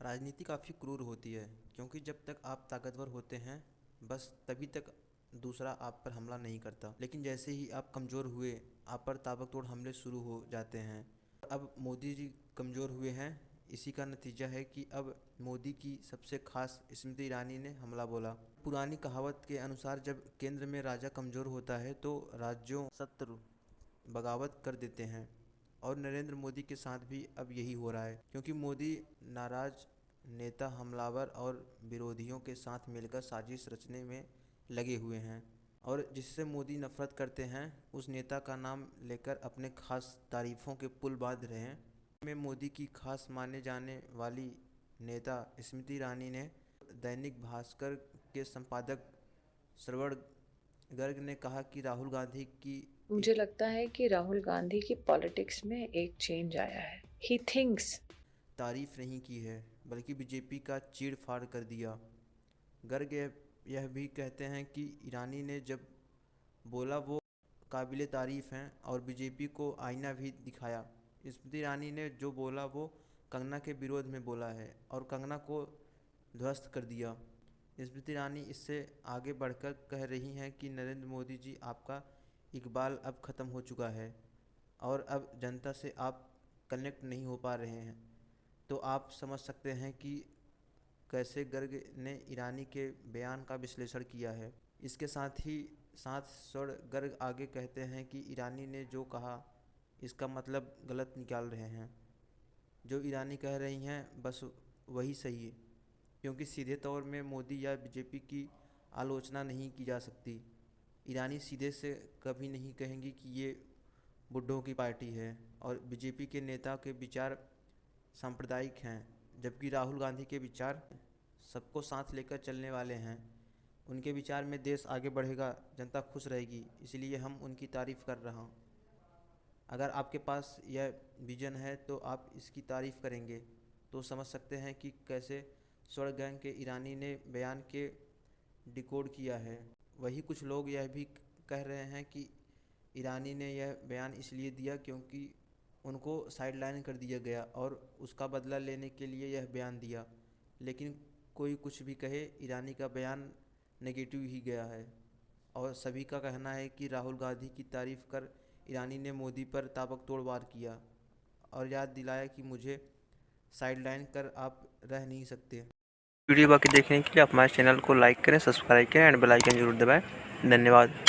राजनीति काफ़ी क्रूर होती है क्योंकि जब तक आप ताकतवर होते हैं बस तभी तक दूसरा आप पर हमला नहीं करता, लेकिन जैसे ही आप कमज़ोर हुए आप पर ताबड़तोड़ हमले शुरू हो जाते हैं। अब मोदी जी कमज़ोर हुए हैं, इसी का नतीजा है कि अब मोदी की सबसे खास स्मृति ईरानी ने हमला बोला। पुरानी कहावत के अनुसार जब केंद्र में राजा कमज़ोर होता है तो राज्यों शत्रु बगावत कर देते हैं, और नरेंद्र मोदी के साथ भी अब यही हो रहा है क्योंकि मोदी नाराज नेता हमलावर और विरोधियों के साथ मिलकर साजिश रचने में लगे हुए हैं, और जिससे मोदी नफरत करते हैं उस नेता का नाम लेकर अपने खास तारीफों के पुल बांध रहे हैं। में मोदी की खास माने जाने वाली नेता स्मृति ईरानी ने दैनिक भास्कर के संपादक श्रवण गर्ग ने कहा कि राहुल गांधी की मुझे लगता है कि राहुल गांधी की पॉलिटिक्स में एक चेंज आया है। ही थिंक्स तारीफ नहीं की है बल्कि बीजेपी का चीड़ फाड़ कर दिया। गर्ग यह भी कहते हैं कि ईरानी ने जब बोला वो काबिले तारीफ़ हैं और बीजेपी को आईना भी दिखाया। स्मृति ईरानी ने जो बोला वो कंगना के विरोध में बोला है और कंगना को ध्वस्त कर दिया। स्मृति ईरानी इससे आगे बढ़कर कह रही हैं कि नरेंद्र मोदी जी, आपका इकबाल अब ख़त्म हो चुका है और अब जनता से आप कनेक्ट नहीं हो पा रहे हैं। तो आप समझ सकते हैं कि कैसे गर्ग ने ईरानी के बयान का विश्लेषण किया है। इसके साथ ही साथ स्वर्ण गर्ग आगे कहते हैं कि ईरानी ने जो कहा इसका मतलब गलत निकाल रहे हैं। जो ईरानी कह रही हैं बस वही सही है, क्योंकि सीधे तौर में मोदी या बीजेपी की आलोचना नहीं की जा सकती। ईरानी सीधे से कभी नहीं कहेंगी कि ये बुड्ढों की पार्टी है, और बीजेपी के नेता के विचार सांप्रदायिक हैं, जबकि राहुल गांधी के विचार सबको साथ लेकर चलने वाले हैं। उनके विचार में देश आगे बढ़ेगा, जनता खुश रहेगी, इसलिए हम उनकी तारीफ़ कर रहा हूँ। अगर आपके पास यह विजन है तो आप इसकी तारीफ़ करेंगे तो समझ सकते हैं कि कैसे स्वर्ण गैंग के ईरानी ने बयान के डिकोड किया है। वही कुछ लोग यह भी कह रहे हैं कि ईरानी ने यह बयान इसलिए दिया क्योंकि उनको साइडलाइन कर दिया गया और उसका बदला लेने के लिए यह बयान दिया। लेकिन कोई कुछ भी कहे, ईरानी का बयान नेगेटिव ही गया है, और सभी का कहना है कि राहुल गांधी की तारीफ़ कर ईरानी ने मोदी पर ताबड़तोड़ वार किया और याद दिलाया कि मुझे साइडलाइन कर आप रह नहीं सकते। वीडियो बाकी देखने के लिए आप हमारे चैनल को लाइक करें, सब्सक्राइब करें एंड बेल आइकन जरूर दबाएं। धन्यवाद।